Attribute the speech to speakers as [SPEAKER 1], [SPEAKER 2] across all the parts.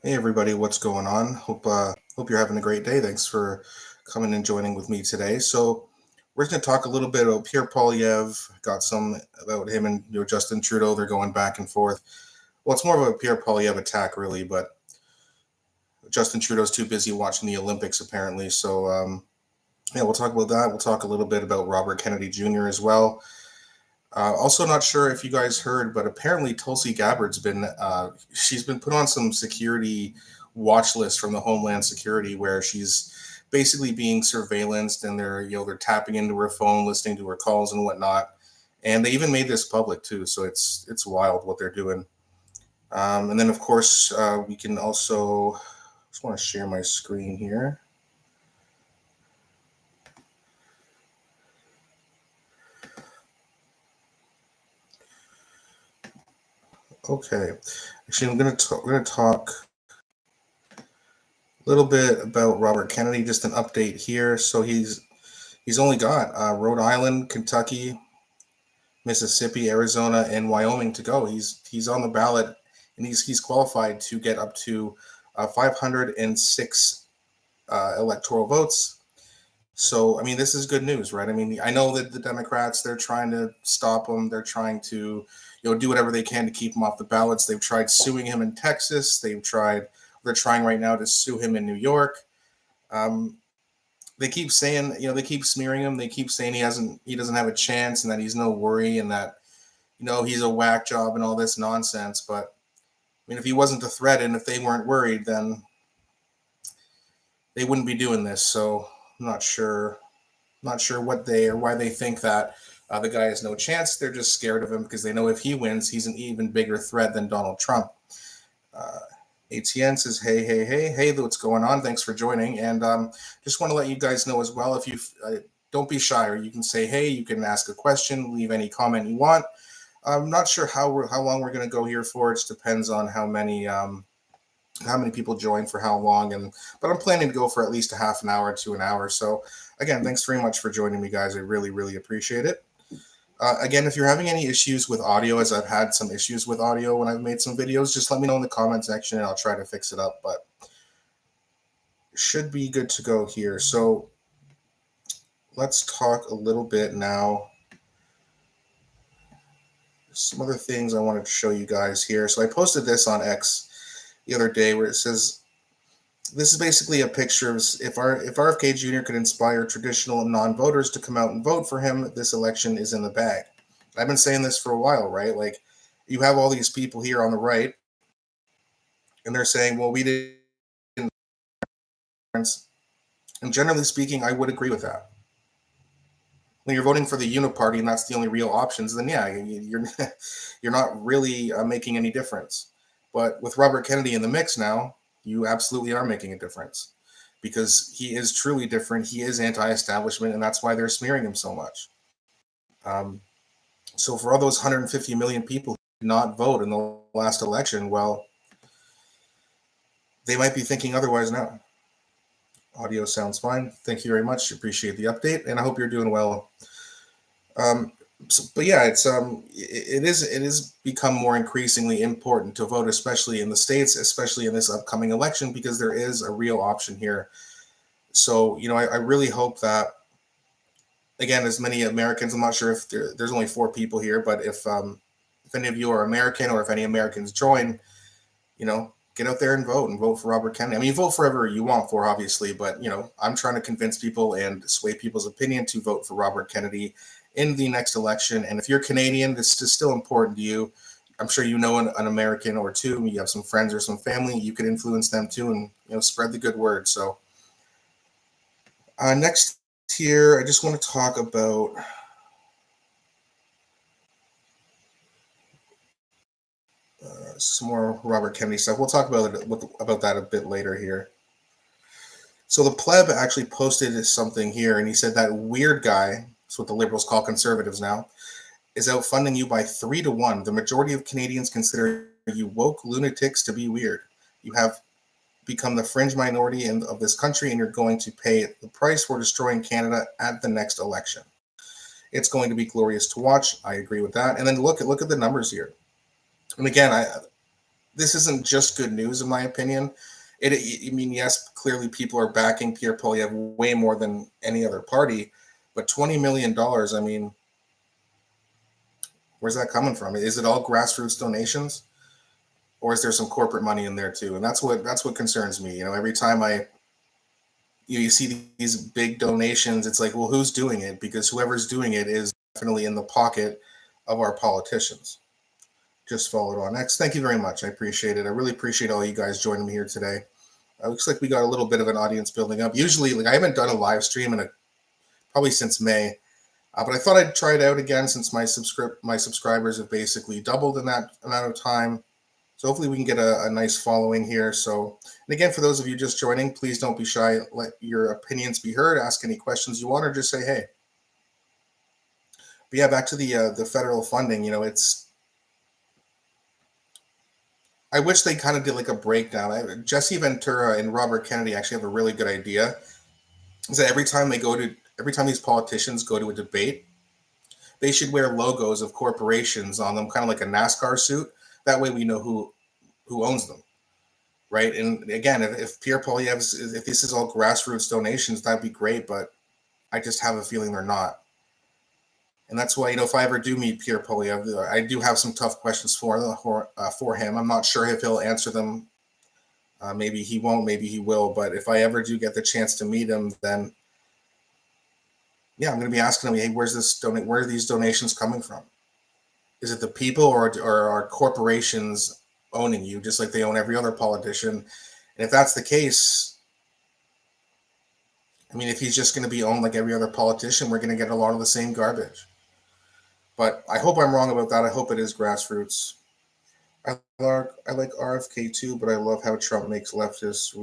[SPEAKER 1] Hey everybody, what's going on? Hope you're having a great day. Thanks for coming and joining with me today. So we're going to talk a little bit about Pierre Poilievre. Got some about him and Justin Trudeau. They're going back and forth. Well, it's more of a Pierre Poilievre attack, really, but Justin Trudeau's too busy watching the Olympics apparently. Yeah, we'll talk about that. We'll talk a little bit about Robert Kennedy Jr. as well. Also, not sure if you guys heard, but apparently Tulsi Gabbard's been she's been put on some security watch list from the Homeland Security, where she's basically being surveillanced, and they're tapping into her phone, listening to her calls and whatnot. And they even made this public too, so it's wild what they're doing. And then of course we can also just want to share my screen here. Okay, actually we're gonna talk little bit about Robert Kennedy, just an update here. So he's only got Rhode Island, Kentucky, Mississippi, Arizona, and Wyoming to go. He's on the ballot, and he's qualified to get up to 506 electoral votes. So I mean, this is good news, right? I mean, I know that the Democrats, they're trying to stop him. They're trying to do whatever they can to keep him off the ballots. They've tried suing him in Texas. They're trying right now to sue him in New York. Um, they keep saying, they keep smearing him. They keep saying he doesn't have a chance, and that he's no worry, and that he's a whack job and all this nonsense. But I mean, if he wasn't a threat and if they weren't worried, then they wouldn't be doing this. So I'm not sure what they or why they think that the guy has no chance. They're just scared of him because they know if he wins, he's an even bigger threat than Donald Trump. Uh, ATN says, hey, what's going on? Thanks for joining. And just want to let you guys know as well, if you don't be shy, or you can say, hey, you can ask a question, leave any comment you want. I'm not sure how long we're going to go here for. It just depends on how many people join for how long, but I'm planning to go for at least a half an hour to an hour. So again, thanks very much for joining me, guys. I really appreciate it. Again, if you're having any issues with audio, as I've had some issues with audio when I've made some videos, just let me know in the comment section and I'll try to fix it up. But should be good to go here. So let's talk a little bit now. Some other things I wanted to show you guys here. So I posted this on X the other day, where it says, this is basically a picture of if RFK Jr. could inspire traditional non-voters to come out and vote for him, this election is in the bag. I've been saying this for a while, right? Like, you have all these people here on the right, and they're saying, well, we didn't. And generally speaking, I would agree with that. When you're voting for the uniparty and that's the only real options, then yeah, you're you're not really making any difference. But with Robert Kennedy in the mix now, you absolutely are making a difference, because he is truly different. He is anti-establishment, and that's why they're smearing him so much. Um, so for all those 150 million people who did not vote in the last election, well, they might be thinking otherwise now. Audio sounds fine. Thank you very much. Appreciate the update, and I hope you're doing well. But yeah, it is become more increasingly important to vote, especially in the states, especially in this upcoming election, because there is a real option here. So I really hope that, again, as many Americans, I'm not sure if there's only 4 people here, but if any of you are American, or if any Americans join, get out there and vote for Robert Kennedy. I mean, vote for whoever you want for, obviously, but I'm trying to convince people and sway people's opinion to vote for Robert Kennedy in the next election. And if you're Canadian, this is still important to you. I'm sure you know an American or two. You have some friends or some family. You can influence them too, and spread the good word. So next here, I just want to talk about some more Robert Kennedy stuff. We'll talk about that a bit later here. So the pleb actually posted something here, and he said that weird guy, that's what the liberals call conservatives now, is outfunding you by 3-1. The majority of Canadians consider you woke lunatics to be weird. You have become the fringe minority of this country, and you're going to pay the price for destroying Canada at the next election. It's going to be glorious to watch. I agree with that. And then look at the numbers here. And again, this isn't just good news, in my opinion. I mean, yes, clearly people are backing Pierre Poilievre way more than any other party, but $20 million. I mean, where's that coming from? Is it all grassroots donations, or is there some corporate money in there too? And that's what concerns me. Every time you see these big donations, it's like, well, who's doing it? Because whoever's doing it is definitely in the pocket of our politicians. Just followed on X. Thank you very much. I appreciate it. I really appreciate all you guys joining me here today. Looks like we got a little bit of an audience building up. Usually, like I haven't done a live stream probably since May, but I thought I'd try it out again since my subscribers have basically doubled in that amount of time. So hopefully we can get a nice following here. So, and again, for those of you just joining, please don't be shy. Let your opinions be heard. Ask any questions you want, or just say hey. But yeah, back to the federal funding. I wish they kind of did like a breakdown. Jesse Ventura and Robert Kennedy actually have a really good idea. Is that every time these politicians go to a debate, they should wear logos of corporations on them, kind of like a NASCAR suit. That way we know who owns them, right? And again, if Pierre Poilievre's, if this is all grassroots donations, that'd be great. But I just have a feeling they're not. And that's why, if I ever do meet Pierre Poilievre, I do have some tough questions for him. I'm not sure if he'll answer them. Maybe he won't, maybe he will. But if I ever do get the chance to meet him, then yeah, I'm going to be asking him, hey, where are these donations coming from? Is it the people, or are corporations owning you just like they own every other politician? And if that's the case, I mean, if he's just going to be owned like every other politician, we're going to get a lot of the same garbage. But I hope I'm wrong about that. I hope it is grassroots. I like RFK too, but I love how Trump makes leftists.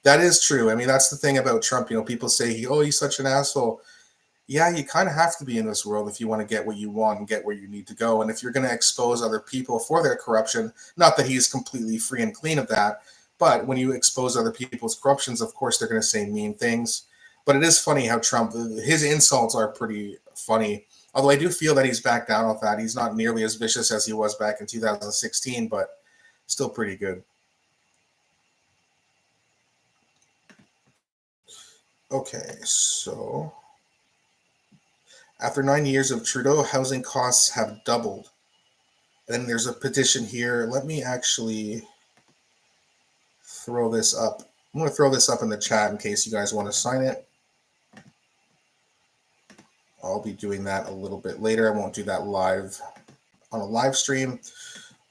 [SPEAKER 1] That is true. I mean, that's the thing about Trump. People say he's such an asshole. Yeah, you kind of have to be in this world if you want to get what you want and get where you need to go. And if you're going to expose other people for their corruption, not that he's completely free and clean of that, but when you expose other people's corruptions, of course, they're going to say mean things. But it is funny how Trump, his insults are pretty funny. Although I do feel that he's back down with that. He's not nearly as vicious as he was back in 2016, but still pretty good. Okay, so after 9 years of Trudeau, housing costs have doubled. And then there's a petition here. Let me actually throw this up. I'm going to throw this up in the chat in case you guys want to sign it. I'll be doing that a little bit later. I won't do that live on a live stream,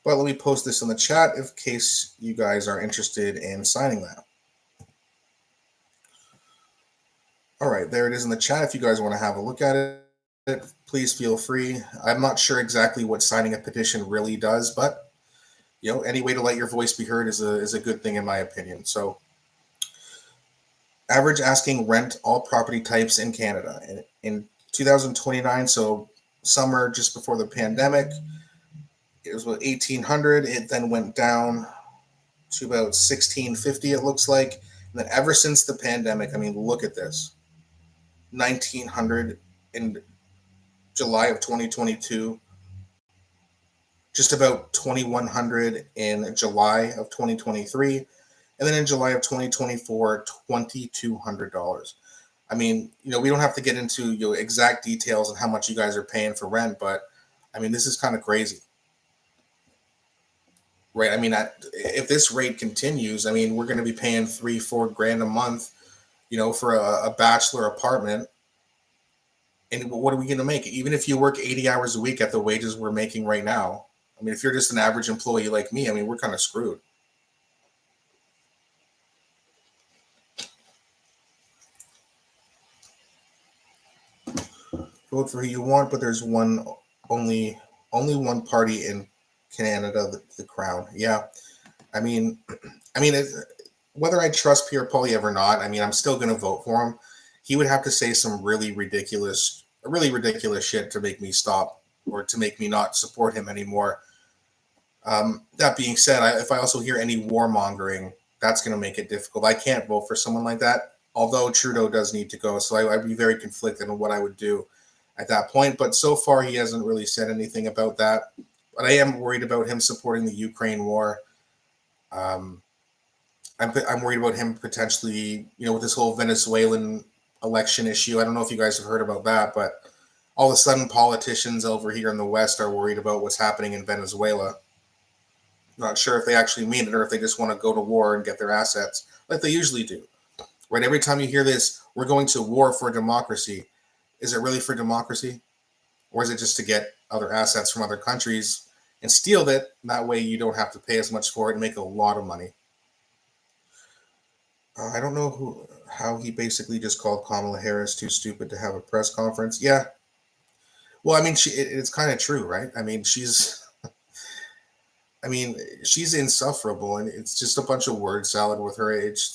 [SPEAKER 1] but let me post this in the chat in case you guys are interested in signing that. All right, there it is in the chat. If you guys want to have a look at it, please feel free. I'm not sure exactly what signing a petition really does, but any way to let your voice be heard is a good thing in my opinion. So, average asking rent all property types in Canada in 2029, so summer just before the pandemic, it was about 1,800. It then went down to about 1,650, it looks like. And then ever since the pandemic, I mean, look at this. 1,900 in July of 2022, just about 2,100 in July of 2023, and then in July of 2024, $2,200. I mean, we don't have to get into exact details on how much you guys are paying for rent, but I mean, this is kind of crazy, right? I mean, if this rate continues, I mean, we're going to be paying $3-4 grand a month, for a bachelor apartment. And what are we going to make? Even if you work 80 hours a week at the wages we're making right now, I mean, if you're just an average employee like me, I mean, we're kind of screwed. Vote for who you want, but there's only one party in Canada, the Crown. Yeah, I mean, whether I trust Pierre Poilievre or not, I mean, I'm still going to vote for him. He would have to say some really ridiculous shit to make me stop or to make me not support him anymore. That being said, if I also hear any warmongering, that's going to make it difficult. I can't vote for someone like that, although Trudeau does need to go. So I'd be very conflicted on what I would do at that point. But so far, he hasn't really said anything about that. but I am worried about him supporting the Ukraine war. Um, I'm worried about him potentially, with this whole Venezuelan election issue. I don't know if you guys have heard about that, but all of a sudden politicians over here in the West are worried about what's happening in Venezuela. Not sure if they actually mean it or if they just want to go to war and get their assets like they usually do. Right? Every time you hear this, we're going to war for democracy. Is it really for democracy? Or is it just to get other assets from other countries and steal it? That way you don't have to pay as much for it and make a lot of money. I don't know how he basically just called Kamala Harris too stupid to have a press conference. Yeah. Well, I mean, it's kind of true, right? I mean, she's insufferable, and it's just a bunch of word salad with her age.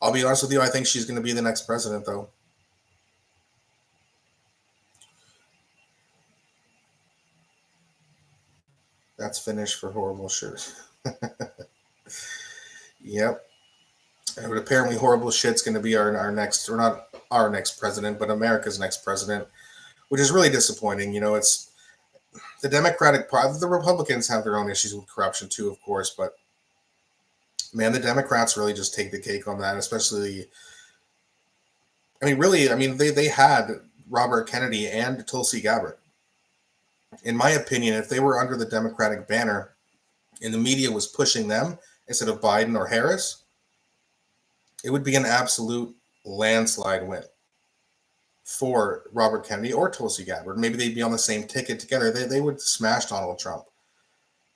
[SPEAKER 1] I'll be honest with you, I think she's going to be the next president, though. That's finished for horrible shit. Yep. But apparently, horrible shit's going to be our next, or not our next president, but America's next president, which is really disappointing. It's the Democratic Party. The Republicans have their own issues with corruption too, of course, but man, the Democrats really just take the cake on that. Especially, they had Robert Kennedy and Tulsi Gabbard. In my opinion, if they were under the Democratic banner and the media was pushing them instead of Biden or Harris, it would be an absolute landslide win for Robert Kennedy or Tulsi Gabbard. Maybe they'd be on the same ticket together. They would smash Donald Trump.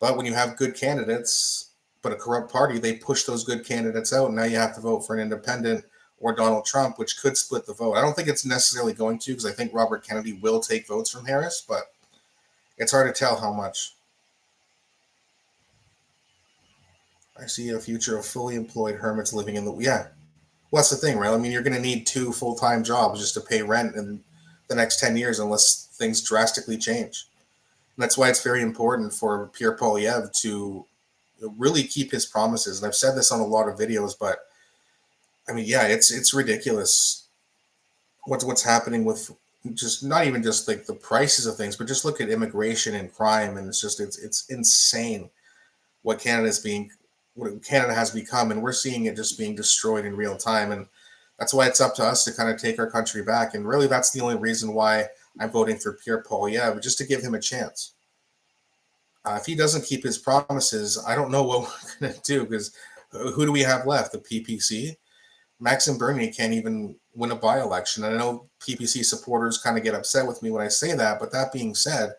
[SPEAKER 1] But when you have good candidates, but a corrupt party, they push those good candidates out. And now you have to vote for an independent or Donald Trump, which could split the vote. I don't think it's necessarily going to, because I think Robert Kennedy will take votes from Harris, but it's hard to tell how much. I see a future of fully employed hermits living in the... Yeah. Well, that's the thing, right? I mean, you're going to need 2 full-time jobs just to pay rent in the next 10 years unless things drastically change. And that's why it's very important for Pierre Poilievre to really keep his promises. And I've said this on a lot of videos, but I mean, yeah, it's ridiculous what's happening with just not even just like the prices of things, but just look at immigration and crime, and it's insane what Canada has become, and we're seeing it just being destroyed in real time. And that's why it's up to us to kind of take our country back. And really, that's the only reason why I'm voting for Pierre Poilievre, just to give him a chance. If he doesn't keep his promises, I don't know what we're going to do, because who do we have left? The PPC? Maxime Bernier can't even win a by-election. And I know PPC supporters kind of get upset with me when I say that, but that being said,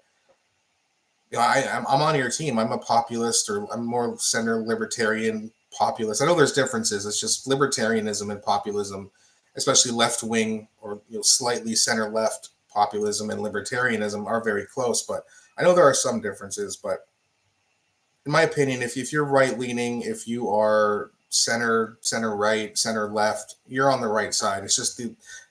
[SPEAKER 1] I'm on your team. I'm a populist, or I'm more center libertarian populist. I know there's differences. It's just libertarianism and populism, especially left-wing or slightly center-left populism and libertarianism are very close, but I know there are some differences. But in my opinion, if you're right-leaning, if you are center right, center left, you're on the right side. It's just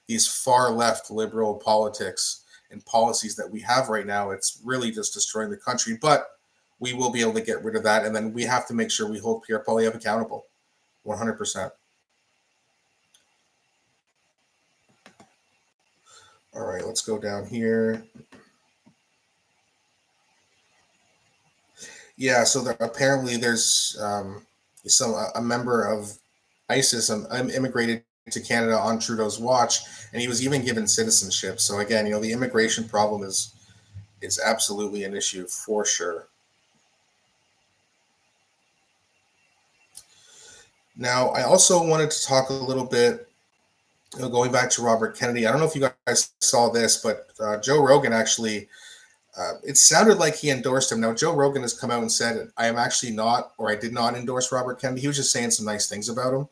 [SPEAKER 1] these far left liberal politics and policies that we have right now, it's really just destroying the country. But we will be able to get rid of that, and then we have to make sure we hold Pierre Poilievre accountable 100%. All right, let's go down here. Yeah, so apparently there's a member of ISIS immigrated to Canada on Trudeau's watch, and he was even given citizenship. So again, the immigration problem is absolutely an issue for sure. Now, I also wanted to talk a little bit, going back to Robert Kennedy. I don't know if you guys saw this, but Joe Rogan actually, it sounded like he endorsed him. Now, Joe Rogan has come out and said, I am actually not, or I did not endorse Robert Kennedy. He was just saying some nice things about him.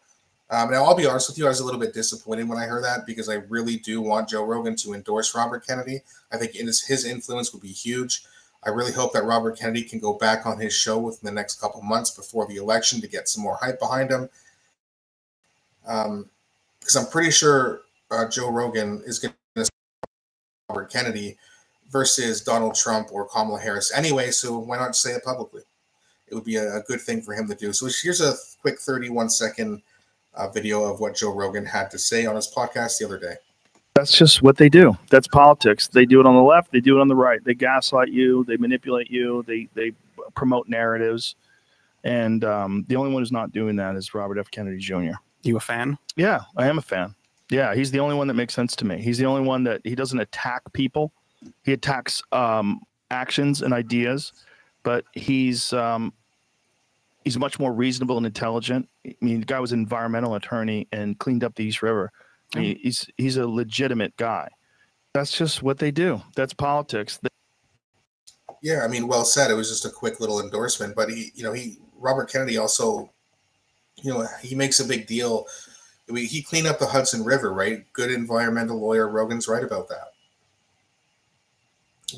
[SPEAKER 1] Now, I'll be honest with you, I was a little bit disappointed when I heard that, because I really do want Joe Rogan to endorse Robert Kennedy. I think his influence would be huge. I really hope that Robert Kennedy can go back on his show within the next couple months before the election to get some more hype behind him. Because I'm pretty sure Joe Rogan is going to Robert Kennedy versus Donald Trump or Kamala Harris anyway, so why not say it publicly? It would be a good thing for him to do. So here's a quick 31-second video of what Joe Rogan had to say on his podcast the other day.
[SPEAKER 2] That's just what they do. That's politics. They do it on the left. They do it on the right. They gaslight you. They manipulate you. They promote narratives. And the only one who's not doing that is Robert F. Kennedy Jr.
[SPEAKER 3] You a fan?
[SPEAKER 2] Yeah, I am a fan. Yeah, he's the only one that makes sense to me. He's the only one that he doesn't attack people. He attacks actions and ideas, but he's much more reasonable and intelligent. I mean, the guy was an environmental attorney and cleaned up the East River. I mean, he's a legitimate guy. That's just what they do. That's politics.
[SPEAKER 1] Yeah, I mean, well said. It was just a quick little endorsement, but Robert Kennedy also, he makes a big deal. He cleaned up the Hudson River, right? Good environmental lawyer. Rogan's right about that.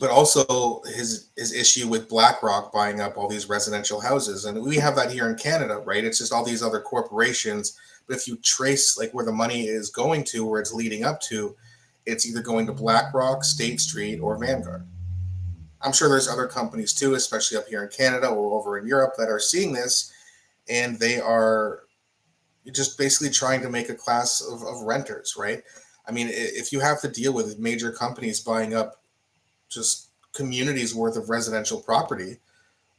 [SPEAKER 1] But also his issue with BlackRock buying up all these residential houses, and we have that here in Canada, right? It's just all these other corporations. But if you trace like where the money is going to, where it's leading up to, it's either going to BlackRock, State Street, or Vanguard. I'm sure there's other companies too, especially up here in Canada or over in Europe, that are seeing this, and they are just basically trying to make a class of renters, right? I mean, if you have to deal with major companies buying up just communities worth of residential property,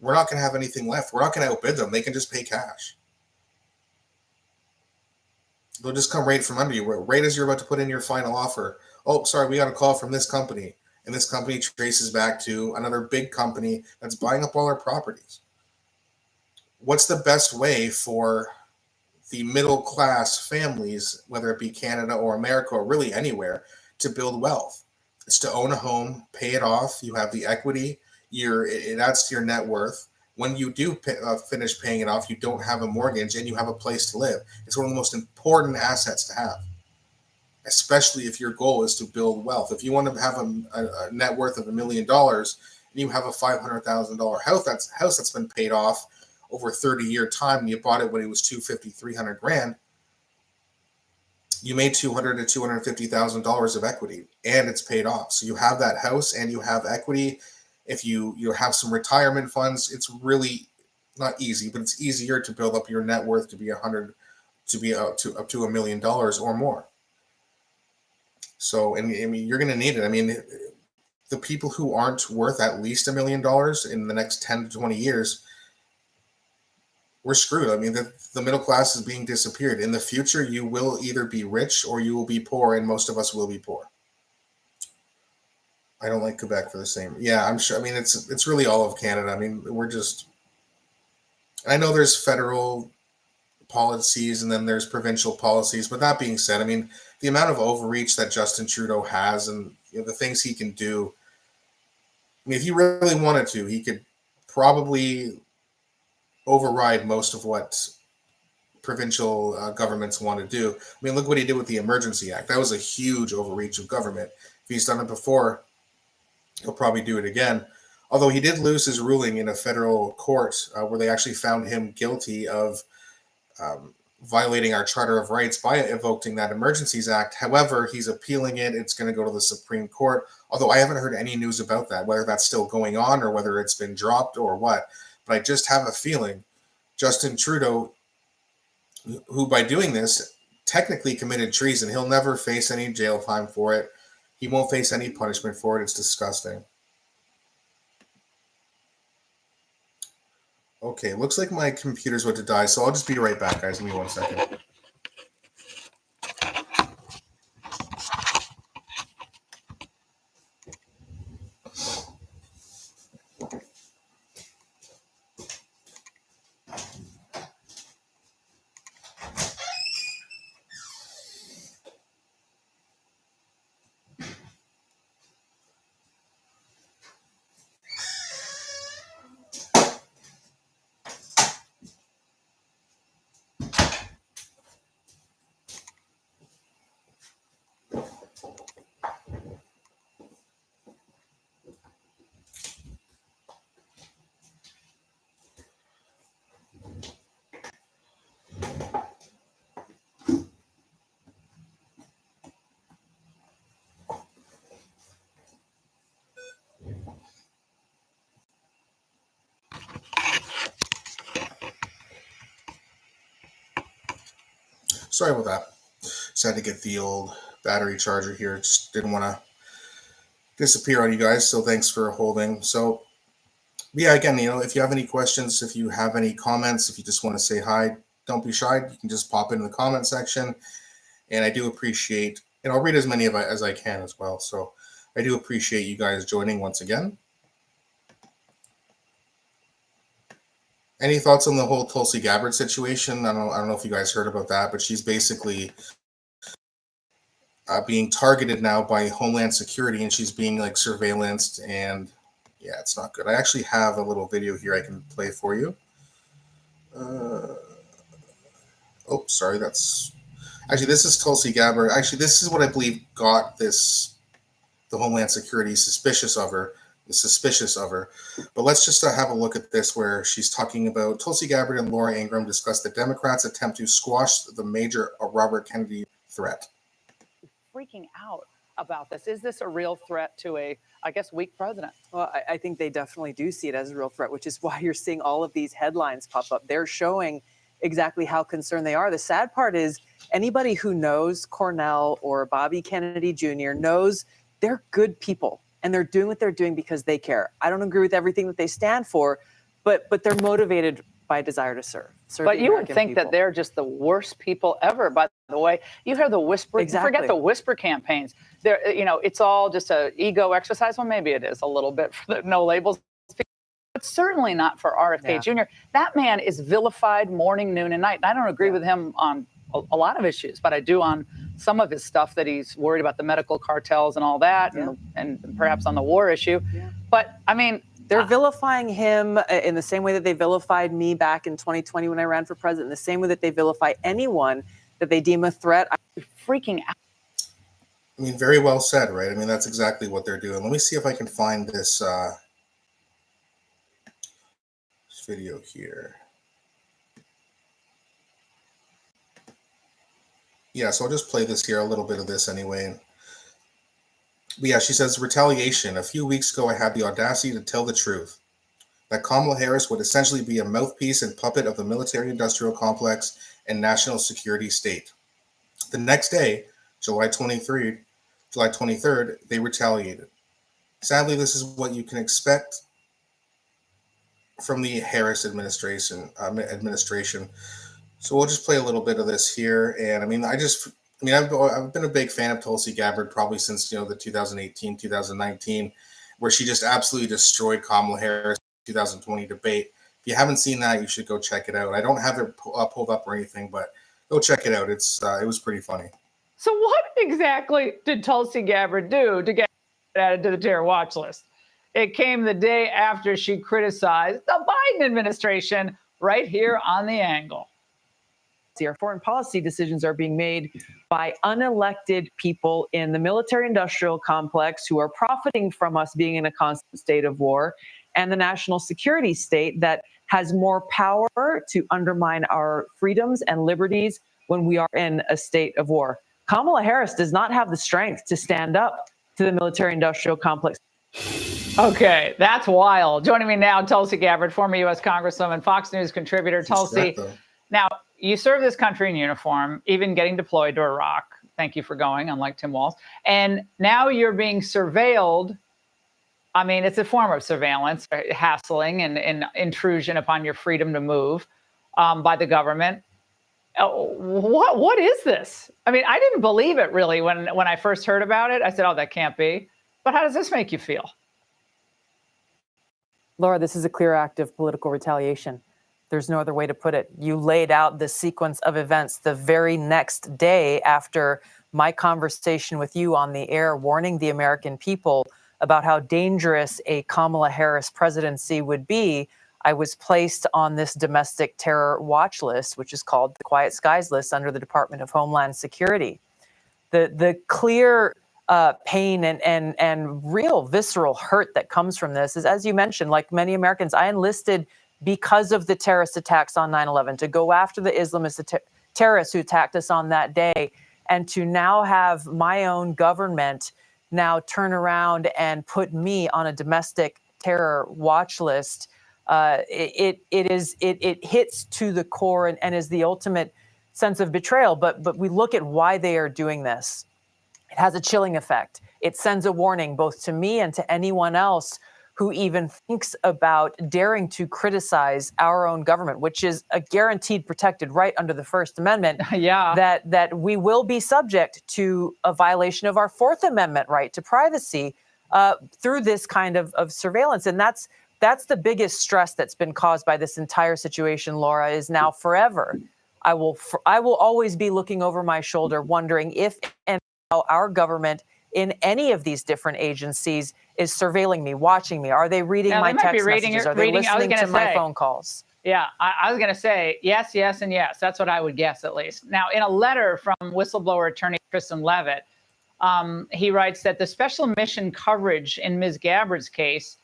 [SPEAKER 1] we're not going to have anything left. We're not going to outbid them. They can just pay cash. They'll just come right from under you. Right as you're about to put in your final offer, oh, sorry, we got a call from this company. And this company traces back to another big company that's buying up all our properties. What's the best way for the middle class families, whether it be Canada or America or really anywhere, to build wealth? It's to own a home, pay it off. You have the equity. It adds to your net worth. When you do finish paying it off, you don't have a mortgage and you have a place to live. It's one of the most important assets to have, especially if your goal is to build wealth. If you want to have a net worth of $1 million and you have a $500,000 house that's been paid off over a 30-year time, and you bought it when it was $250,000, $300,000, you made $200,000 to $250,000 of equity, and it's paid off. So you have that house and you have equity. If you have some retirement funds, it's really not easy, but it's easier to build up your net worth to be up to $1 million or more. So, and I mean, you're going to need it. I mean, the people who aren't worth at least $1 million in the next 10 to 20 years, we're screwed. I mean, the middle class is being disappeared. In the future, you will either be rich or you will be poor, and most of us will be poor. I don't like Quebec for the same. Yeah, I'm sure. I mean, it's really all of Canada. I mean, I know there's federal policies and then there's provincial policies, but that being said, I mean, the amount of overreach that Justin Trudeau has and the things he can do. I mean, if he really wanted to, he could probably override most of what provincial governments want to do. I mean, look what he did with the Emergency Act. That was a huge overreach of government. If he's done it before, he'll probably do it again. Although he did lose his ruling in a federal court where they actually found him guilty of violating our Charter of Rights by invoking that Emergencies Act. However, he's appealing it. It's going to go to the Supreme Court. Although I haven't heard any news about that, whether that's still going on or whether it's been dropped or what. But I just have a feeling Justin Trudeau, who by doing this technically committed treason, he'll never face any jail time for it. He won't face any punishment for it. It's disgusting. Okay, looks like my computer's about to die, so I'll just be right back, guys. Give me 1 second. Sorry about that. Just had to get the old battery charger here. Just didn't want to disappear on you guys, so thanks for holding. So yeah, again, if you have any questions, if you have any comments, if you just want to say hi, don't be shy. You can just pop in the comment section, and I do appreciate, and I'll read as many as I can as well. So I do appreciate you guys joining once again. Any thoughts on the whole Tulsi Gabbard situation? I don't know if you guys heard about that, but she's basically being targeted now by Homeland Security, and she's being like surveillanced, and yeah, it's not good. I actually have a little video here I can play for you. Oh, sorry, this is Tulsi Gabbard. Actually, this is what I believe got the Homeland Security suspicious of her. But let's just have a look at this, where she's talking about Tulsi Gabbard and Laura Ingraham discuss the Democrats' attempt to squash the major Robert Kennedy threat.
[SPEAKER 3] Freaking out about this. Is this a real threat to a, I guess, weak president?
[SPEAKER 4] Well, I think they definitely do see it as a real threat, which is why you're seeing all of these headlines pop up. They're showing exactly how concerned they are. The sad part is anybody who knows Cornell or Bobby Kennedy Jr. knows they're good people. And they're doing what they're doing because they care. I don't agree with everything that they stand for, but they're motivated by a desire to serve.
[SPEAKER 3] But you would think that they're just the worst people ever. By the way, you hear the whisper.
[SPEAKER 4] Exactly.
[SPEAKER 3] Forget the whisper campaigns. There, it's all just a ego exercise. Well, maybe it is a little bit for the no labels, but certainly not for RFK Jr. That man is vilified morning, noon, and night. And I don't agree with him on a lot of issues, but I do on some of his stuff, that he's worried about the medical cartels and all that, and perhaps on the war issue. Yeah. But I mean,
[SPEAKER 4] they're vilifying him in the same way that they vilified me back in 2020 when I ran for president, in the same way that they vilify anyone that they deem a threat.
[SPEAKER 3] I'm freaking out.
[SPEAKER 1] I mean, very well said, right? I mean, that's exactly what they're doing. Let me see if I can find this video here. Yeah, so I'll just play this here, a little bit of this anyway. But yeah, she says, retaliation. A few weeks ago, I had the audacity to tell the truth, that Kamala Harris would essentially be a mouthpiece and puppet of the military-industrial complex and national security state. The next day, July 23rd, they retaliated. Sadly, this is what you can expect from the Harris administration. So we'll just play a little bit of this here. And I mean, I've been a big fan of Tulsi Gabbard probably since, the 2018, 2019, where she just absolutely destroyed Kamala Harris 2020 debate. If you haven't seen that, you should go check it out. I don't have it pulled up or anything, but go check it out. It was pretty funny.
[SPEAKER 3] So what exactly did Tulsi Gabbard do to get added to the terror watch list? It came the day after she criticized the Biden administration right here on The Angle.
[SPEAKER 4] Our foreign policy decisions are being made by unelected people in the military-industrial complex who are profiting from us being in a constant state of war, and the national security state that has more power to undermine our freedoms and liberties when we are in a state of war. Kamala Harris does not have the strength to stand up to the military-industrial complex.
[SPEAKER 3] Okay, that's wild. Joining me now, Tulsi Gabbard, former U.S. Congresswoman, Fox News contributor. Tulsi, now, you serve this country in uniform, even getting deployed to Iraq. Thank you for going, unlike Tim Walz. And now you're being surveilled. I mean, it's a form of surveillance, hassling and intrusion upon your freedom to move by the government. What is this? I mean, I didn't believe it really when I first heard about it. I said, oh, that can't be. But how does this make you feel?
[SPEAKER 4] Laura, this is a clear act of political retaliation. There's no other way to put it. You laid out the sequence of events the very next day after my conversation with you on the air, warning the American people about how dangerous a Kamala Harris presidency would be. I was placed on this domestic terror watch list, which is called the Quiet Skies list under the Department of Homeland Security. The clear pain and real visceral hurt that comes from this is, as you mentioned, like many Americans, I enlisted because of the terrorist attacks on 9/11, to go after the Islamist terrorists who attacked us on that day, and to now have my own government now turn around and put me on a domestic terror watch list. It hits to the core and is the ultimate sense of betrayal. But we look at why they are doing this. It has a chilling effect. It sends a warning both to me and to anyone else who even thinks about daring to criticize our own government, which is a guaranteed protected right under the First Amendment, that we will be subject to a violation of our Fourth Amendment right to privacy through this kind of surveillance. And that's the biggest stress that's been caused by this entire situation, Laura, is now forever. I will always be looking over my shoulder, wondering if and how our government in any of these different agencies is surveilling me, watching me. Are they reading my text messages? Are they listening to my phone calls?
[SPEAKER 3] Yeah, I was going to say yes, yes, and yes. That's what I would guess, at least. Now, in a letter from whistleblower attorney Kristen Levitt, he writes that the special mission coverage in Ms. Gabbard's case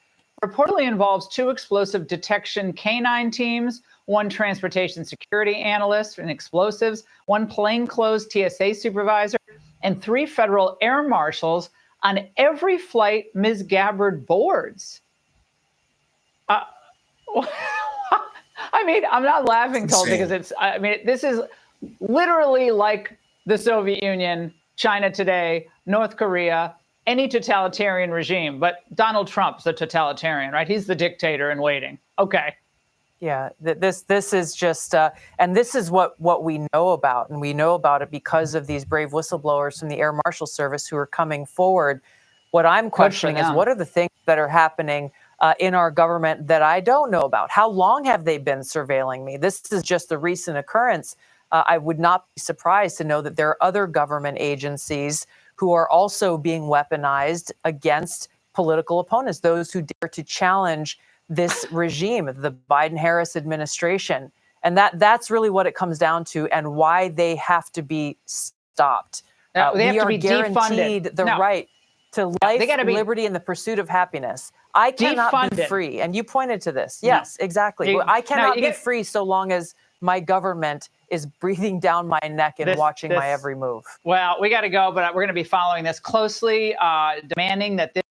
[SPEAKER 3] reportedly involves 2 explosive detection canine teams, 1 transportation security analyst and explosives, 1 plainclothes TSA supervisor, and 3 federal air marshals on every flight Ms. Gabbard boards. I mean, I'm not laughing, Tulsi, because this is literally like the Soviet Union, China today, North Korea, any totalitarian regime. But Donald Trump's the totalitarian, right? He's the dictator in waiting. Okay.
[SPEAKER 4] Yeah, this is just, and this is what we know about, and we know about it because of these brave whistleblowers from the Air Marshal Service who are coming forward. What I'm questioning is, what are the things that are happening in our government that I don't know about? How long have they been surveilling me? This is just a recent occurrence. I would not be surprised to know that there are other government agencies who are also being weaponized against political opponents, those who dare to challenge this regime, the Biden-Harris administration. And that's really what it comes down to, and why they have to be stopped. We are guaranteed the right to life, liberty, and the pursuit of happiness. I cannot be free. And you pointed to this. Yes, exactly. I cannot be free so long as my government is breathing down my neck and watching my every move.
[SPEAKER 3] Well, we got to go, but we're going to be following this closely, demanding that this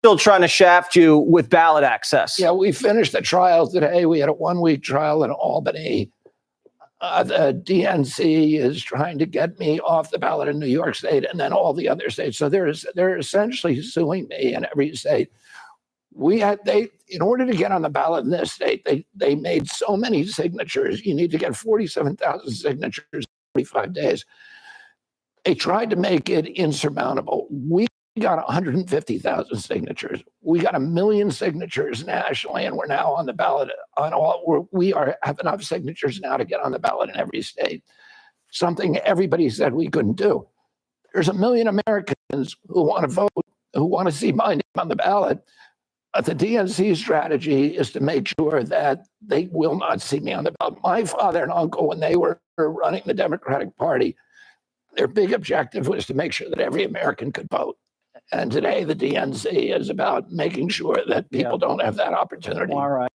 [SPEAKER 5] still trying to shaft you with ballot access.
[SPEAKER 6] Yeah, we finished the trial today. We had a 1-week trial in Albany. The DNC is trying to get me off the ballot in New York State and then all the other states. So they're essentially suing me in every state. In order to get on the ballot in this state, they made so many signatures. You need to get 47,000 signatures in 45 days. They tried to make it insurmountable. We got 150,000 signatures. We got 1 million signatures nationally, and we're now on the ballot on all. We have enough signatures now to get on the ballot in every state. Something everybody said we couldn't do. There's 1 million Americans who want to vote, who want to see my name on the ballot. The DNC strategy is to make sure that they will not see me on the ballot. My father and uncle, when they were running the Democratic Party, their big objective was to make sure that every American could vote. And today, the DNC is about making sure that people don't have that opportunity.
[SPEAKER 5] All right.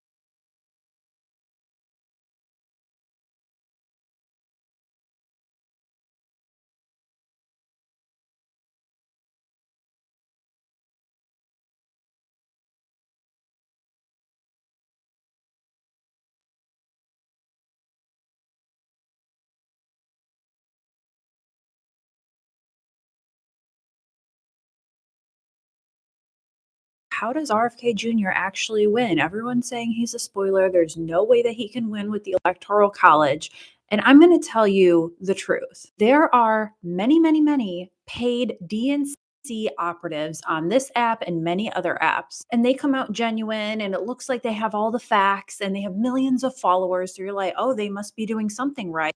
[SPEAKER 7] How does RFK Jr. actually win? Everyone's saying he's a spoiler. There's no way that he can win with the Electoral College. And I'm going to tell you the truth. There are many, many, many paid DNC operatives on this app and many other apps. And they come out genuine and it looks like they have all the facts and they have millions of followers. So you're like, oh, they must be doing something right.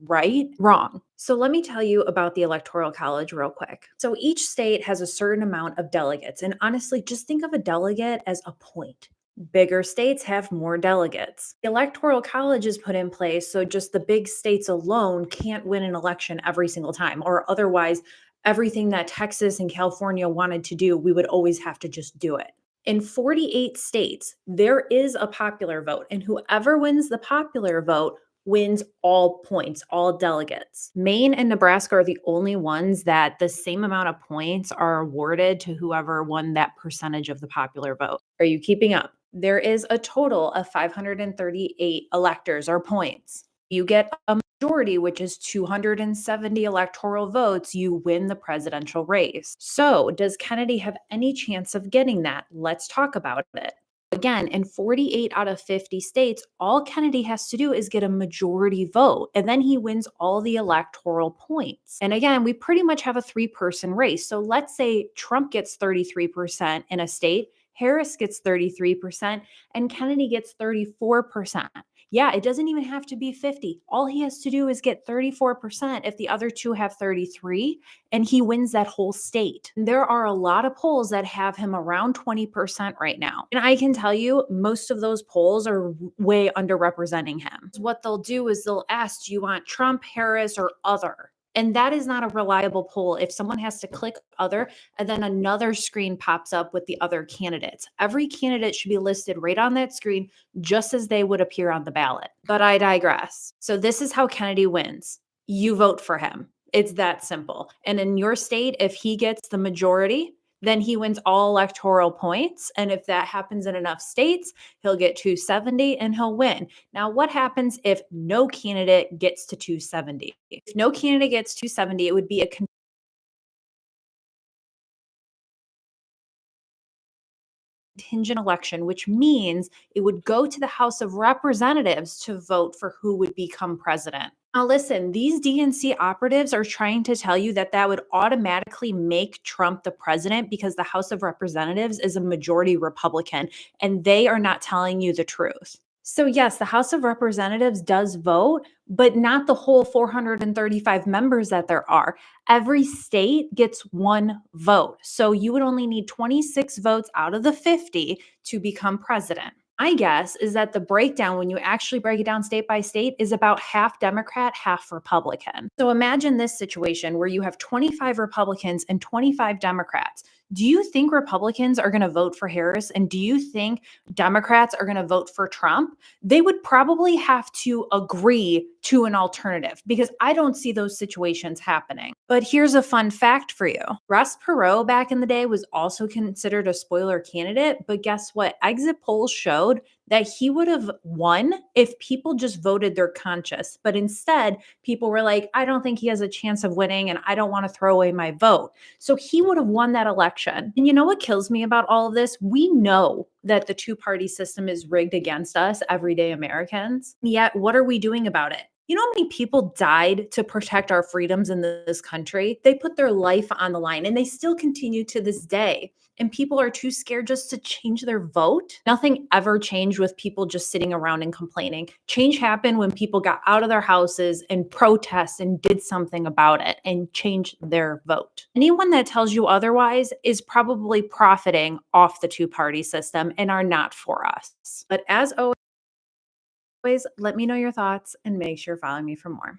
[SPEAKER 7] Right? Wrong. So let me tell you about the Electoral College real quick. So each state has a certain amount of delegates. And honestly, just think of a delegate as a point. Bigger states have more delegates. The Electoral College is put in place so just the big states alone can't win an election every single time, or otherwise everything that Texas and California wanted to do, we would always have to just do it. In 48 states, there is a popular vote, and whoever wins the popular vote wins all points, all delegates. Maine and Nebraska are the only ones that the same amount of points are awarded to whoever won that percentage of the popular vote. Are you keeping up? There is a total of 538 electors or points. You get a majority, which is 270 electoral votes, you win the presidential race. So does Kennedy have any chance of getting that? Let's talk about it. Again, in 48 out of 50 states, all Kennedy has to do is get a majority vote, and then he wins all the electoral points. And again, we pretty much have a 3-person race. So let's say Trump gets 33% in a state, Harris gets 33%, and Kennedy gets 34%. Yeah, it doesn't even have to be 50. All he has to do is get 34% if the other two have 33, and he wins that whole state. There are a lot of polls that have him around 20% right now. And I can tell you, most of those polls are way underrepresenting him. What they'll do is they'll ask, do you want Trump, Harris, or other? And that is not a reliable poll if someone has to click other and then another screen pops up with the other candidates. Every candidate should be listed right on that screen just as they would appear on the ballot. But I digress. So this is how Kennedy wins. You vote for him. It's that simple. And in your state, if he gets the majority, then he wins all electoral points. And if that happens in enough states, he'll get 270 and he'll win. Now, what happens if no candidate gets to 270? If no candidate gets 270, it would be a contingent election, which means it would go to the House of Representatives to vote for who would become president. Now, listen, these DNC operatives are trying to tell you that that would automatically make Trump the president because the House of Representatives is a majority Republican, and they are not telling you the truth. So yes, the House of Representatives does vote, but not the whole 435 members that there are. Every state gets one vote. So you would only need 26 votes out of the 50 to become president. My guess is that the breakdown, when you actually break it down state by state, is about half Democrat, half Republican. So imagine this situation where you have 25 Republicans and 25 Democrats. Do you think Republicans are going to vote for Harris? And do you think Democrats are going to vote for Trump? They would probably have to agree to an alternative because I don't see those situations happening. But here's a fun fact for you. Ross Perot back in the day was also considered a spoiler candidate, but guess what? Exit polls showed that he would have won if people just voted their conscience. But instead, people were like, I don't think he has a chance of winning and I don't want to throw away my vote. So he would have won that election. And you know what kills me about all of this? We know that the two-party system is rigged against us, everyday Americans. Yet, what are we doing about it? You know how many people died to protect our freedoms in this country? They put their life on the line and they still continue to this day. And people are too scared just to change their vote. Nothing ever changed with people just sitting around and complaining. Change happened when people got out of their houses and protested and did something about it and changed their vote. Anyone that tells you otherwise is probably profiting off the two-party system and are not for us. But as always, let me know your thoughts and make sure you're following me for more.